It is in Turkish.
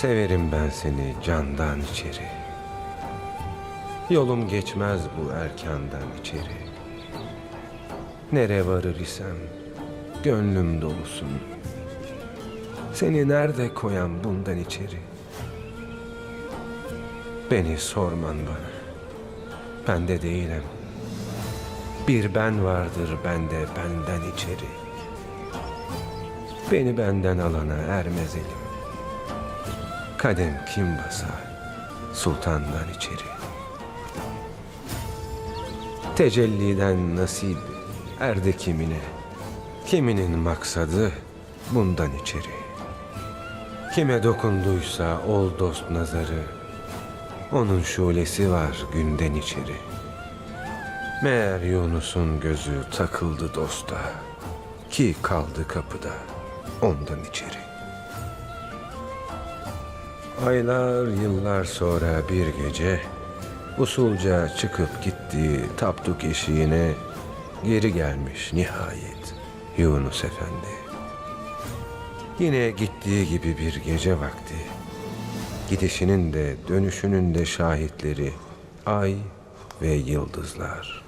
Severim ben seni candan içeri. Yolum geçmez bu erkandan içeri. Nere varır isem gönlüm dolusun. Seni nerede koyam bundan içeri? Beni sorman bana, ben de değilim. Bir ben vardır bende benden içeri. Beni benden alana ermez elim. Kadem kim basar sultandan içeri? Tecelliden nasip erdi kimine. Kiminin maksadı bundan içeri. Kime dokunduysa ol dost nazarı. Onun şulesi var günden içeri. Meğer Yunus'un gözü takıldı dosta, ki kaldı kapıda ondan içeri. Aylar yıllar sonra bir gece usulca çıkıp gitti tapduk eşiğine, geri gelmiş nihayet Yunus Efendi. Yine gittiği gibi bir gece vakti, gidişinin de dönüşünün de şahitleri ay ve yıldızlar.